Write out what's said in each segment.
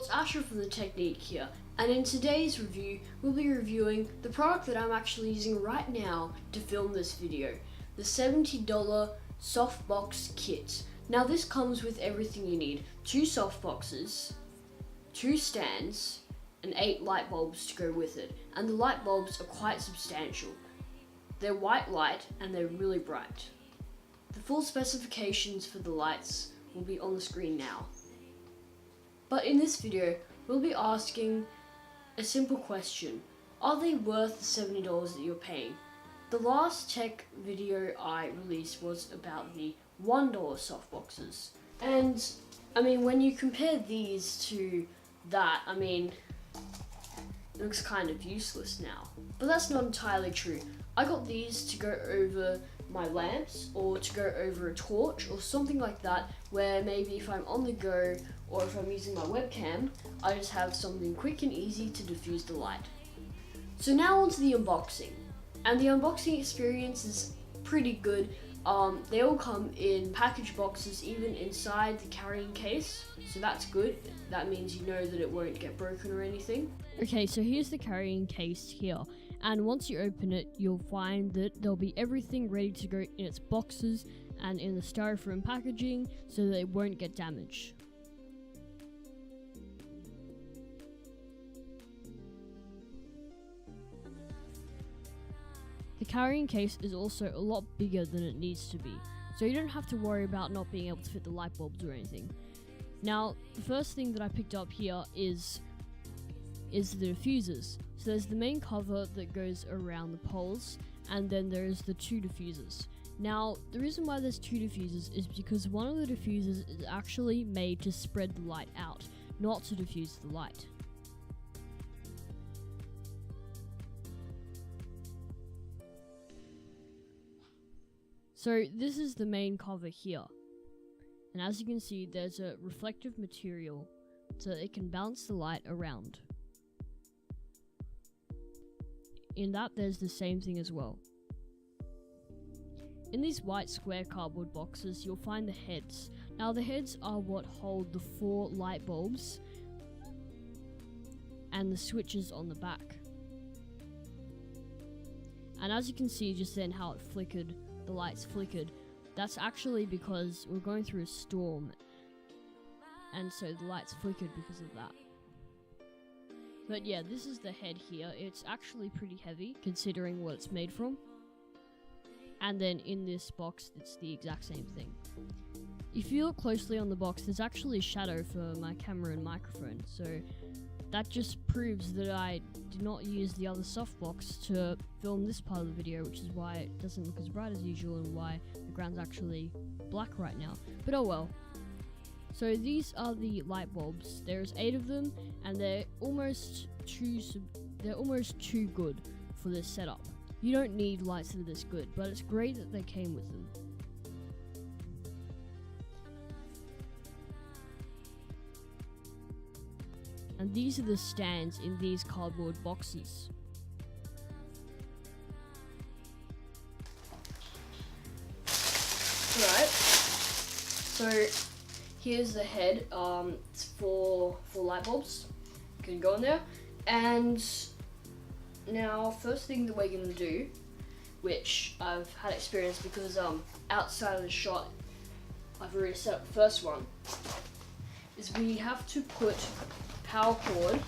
it's Asher from The Technique here, and in today's review, we'll be reviewing the product that I'm actually using right now to film this video, the $70 softbox kit. Now this comes with everything you need: 2 softboxes, 2 stands, and 8 light bulbs to go with it, and the light bulbs are quite substantial. They're white light and they're really bright. The full specifications for the lights will be on the screen now. But in this video, we'll be asking a simple question: are they worth the $70 that you're paying? The last tech video I released was about the $1 softboxes. And I mean, when you compare these to that, I mean, it looks kind of useless now. But that's not entirely true. I got these to go over my lamps, or to go over a torch or something like that, where maybe if I'm on the go or if I'm using my webcam, I just have something quick and easy to diffuse the light. So now onto the unboxing. And the unboxing experience is pretty good. They all come in package boxes, even inside the carrying case, so that's good. That means you know that it won't get broken or anything. Okay, so here's the carrying case here, and once you open it, you'll find that there'll be everything ready to go in its boxes and in the styrofoam packaging so that it won't get damaged. The carrying case is also a lot bigger than it needs to be, so you don't have to worry about not being able to fit the light bulbs or anything. Now, the first thing that I picked up here is the diffusers. So there's the main cover that goes around the poles, and then there's the 2 diffusers. Now, the reason why there's 2 diffusers is because one of the diffusers is actually made to spread the light out, not to diffuse the light. So this is the main cover here, and as you can see, there's a reflective material so that it can bounce the light around. In that, there's the same thing as well. In these white square cardboard boxes, you'll find the heads. Now the heads are what hold the 4 light bulbs and the switches on the back. And as you can see just then how it flickered, the lights flickered, that's actually because we're going through a storm, and so the lights flickered because of that. But yeah, this is the head here. It's actually pretty heavy considering what it's made from. And then in this box, it's the exact same thing. If you look closely on the box, there's actually a shadow for my camera and microphone, so that just proves that I did not use the other softbox to film this part of the video, which is why it doesn't look as bright as usual and why the ground's actually black right now. But oh well. So these are the light bulbs. There's 8 of them, and they're almost too good for this setup. You don't need lights that are this good, but it's great that they came with them. And these are the stands in these cardboard boxes. Right. So here's the head. It's for light bulbs. You can go in there. And now, first thing that we're gonna do, which I've had experience because outside of the shot, I've already set up the first one, is we have to put power cord,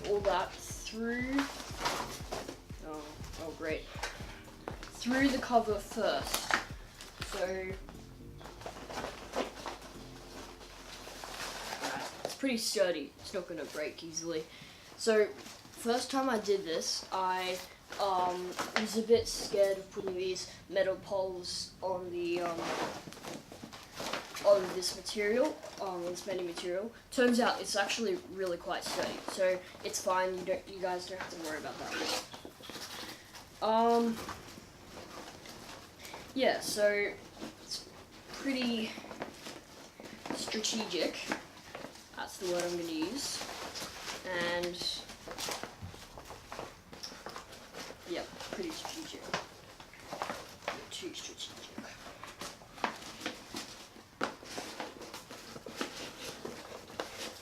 all that through, oh great, through the cover first. So, it's pretty sturdy, it's not gonna break easily. So, first time I did this, I was a bit scared of putting these metal poles on the on this material, this metal material. Turns out it's actually really quite sturdy, so it's fine. You guys don't have to worry about that. Yeah, so it's pretty strategic. That's the word I'm going to use. And yeah, pretty strategic. Too strategic.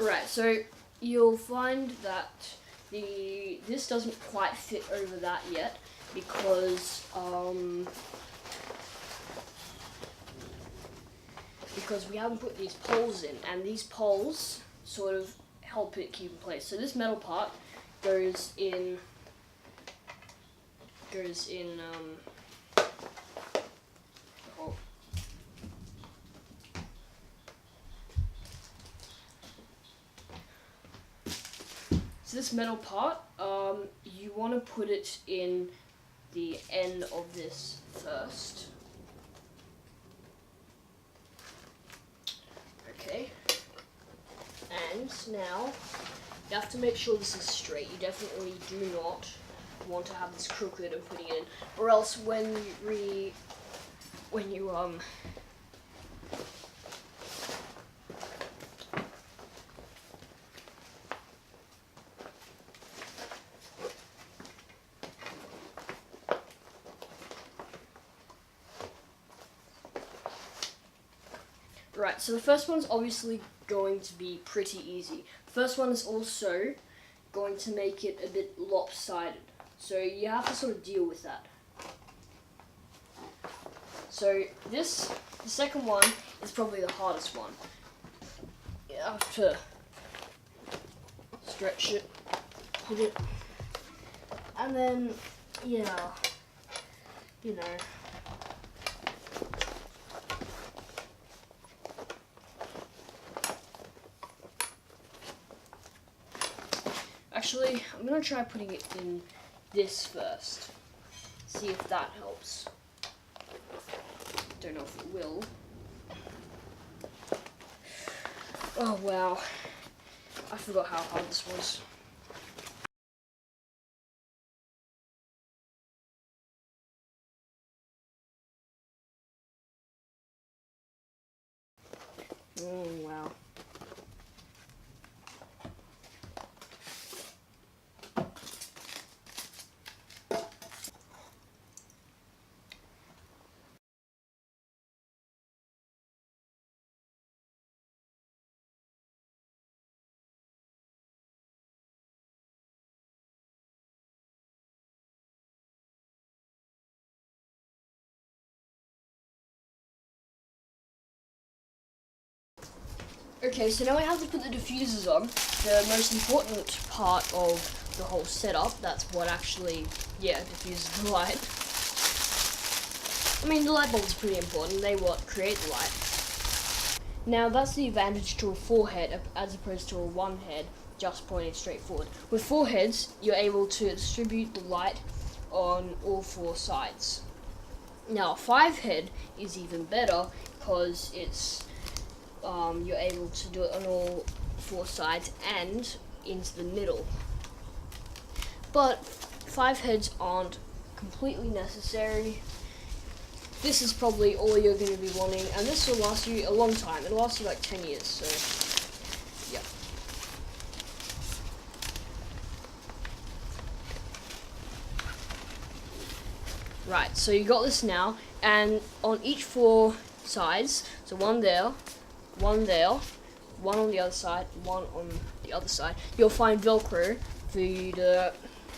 Right, so you'll find that this doesn't quite fit over that yet because we haven't put these poles in, and these poles sort of help it keep in place. So this metal part goes in the hole. So this metal part, you want to put it in the end of this first. Okay. And now, you have to make sure this is straight. You definitely do not want to have this crooked and putting it in, or else when you Right, so the first one's obviously going to be pretty easy. The first one is also going to make it a bit lopsided, so you have to sort of deal with that. So the second one is probably the hardest one. You have to stretch it, put it, and then, yeah, you know. Actually, I'm going to try putting it in this first. See if that helps. Don't know if it will. Oh wow. I forgot how hard this was. Oh wow. Okay, so now I have to put the diffusers on. The most important part of the whole setup, that's what actually, diffuses the light. I mean, the light bulb's pretty important, they what create the light. Now that's the advantage to a 4-head as opposed to a 1-head, just pointing straight forward. With 4 heads, you're able to distribute the light on all 4 sides. Now a 5-head is even better because it's you're able to do it on all 4 sides and into the middle. But 5 heads aren't completely necessary. This is probably all you're going to be wanting, and this will last you a long time. It'll last you like 10 years, so yeah. Right, so you got this now, and on each 4 sides, so one there, one on the other side, one on the other side, you'll find Velcro for you to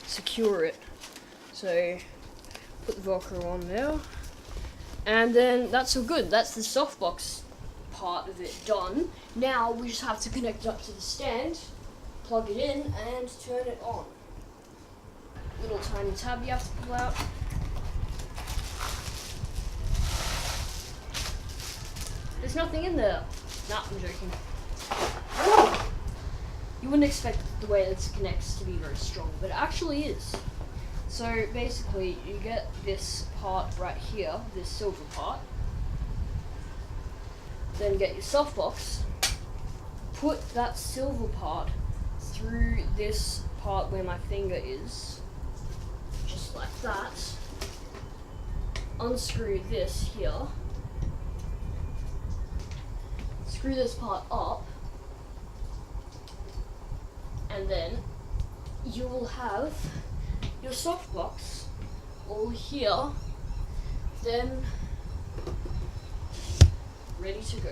secure it. So put the Velcro on there, and then that's all good. That's the softbox part of it done. Now we just have to connect it up to the stand, plug it in, and turn it on. Little tiny tab you have to pull out. There's nothing in there. Nah, I'm joking. You wouldn't expect the way this connects to be very strong, but it actually is. So basically, you get this part right here, this silver part. Then get your softbox. Put that silver part through this part where my finger is, just like that. Unscrew this here. Screw this part up, and then you will have your softbox all here, then ready to go.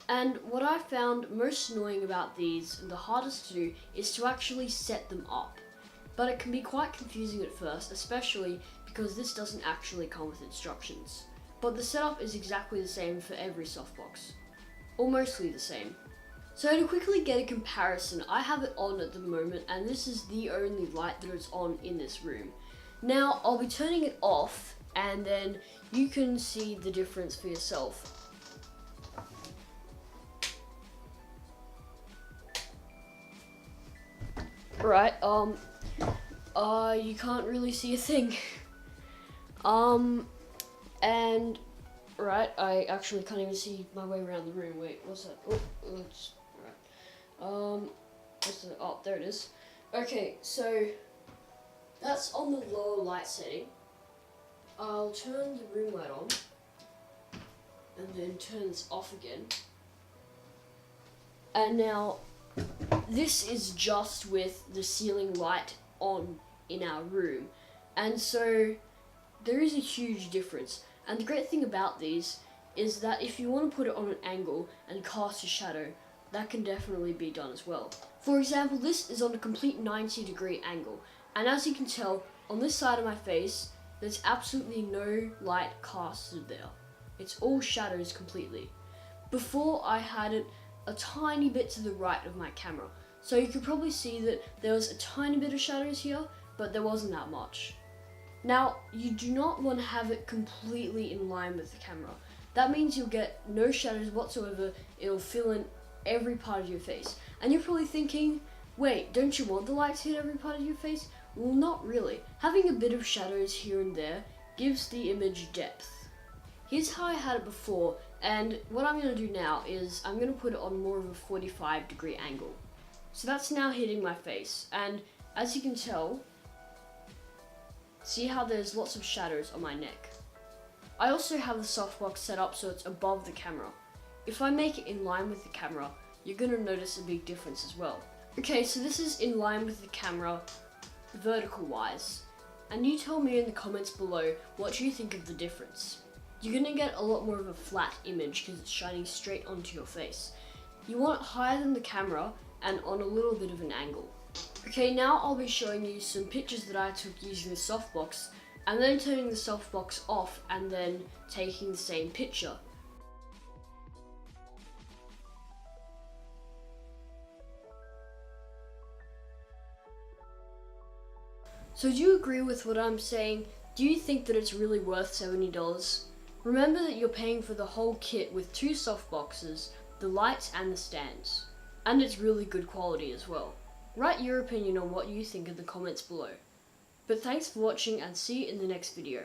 And what I found most annoying about these, and the hardest to do, is to actually set them up. But it can be quite confusing at first, especially because this doesn't actually come with instructions. But the setup is exactly the same for every softbox, or mostly the same. So to quickly get a comparison, I have it on at the moment, and this is the only light that is on in this room. Now I'll be turning it off, and then you can see the difference for yourself. Right, you can't really see a thing. And, right, I actually can't even see my way around the room. Wait, what's that? Oh, it's, right. Oh, there it is. Okay, so, that's on the lower light setting. I'll turn the room light on, and then turn this off again. And now, this is just with the ceiling light on in our room, and so there is a huge difference. And the great thing about these is that if you want to put it on an angle and cast a shadow, that can definitely be done as well. For example, this is on a complete 90-degree angle, and as you can tell, on this side of my face, there's absolutely no light casted there. It's all shadows completely. Before, I had it a tiny bit to the right of my camera, so you could probably see that there was a tiny bit of shadows here, but there wasn't that much. Now, you do not want to have it completely in line with the camera. That means you'll get no shadows whatsoever. It'll fill in every part of your face. And you're probably thinking, wait, don't you want the light to hit every part of your face? Well, not really. Having a bit of shadows here and there gives the image depth. Here's how I had it before, and what I'm going to do now is I'm going to put it on more of a 45-degree angle. So that's now hitting my face, and as you can tell, see how there's lots of shadows on my neck. I also have the softbox set up so it's above the camera. If I make it in line with the camera, you're going to notice a big difference as well. Okay, so this is in line with the camera, vertical wise. And you tell me in the comments below what you think of the difference. You're going to get a lot more of a flat image because it's shining straight onto your face. You want it higher than the camera and on a little bit of an angle. Okay, now I'll be showing you some pictures that I took using the softbox, and then turning the softbox off and then taking the same picture. So do you agree with what I'm saying? Do you think that it's really worth $70? Remember that you're paying for the whole kit with 2 softboxes, the lights and the stands. And it's really good quality as well. Write your opinion on what you think in the comments below. But thanks for watching, and see you in the next video.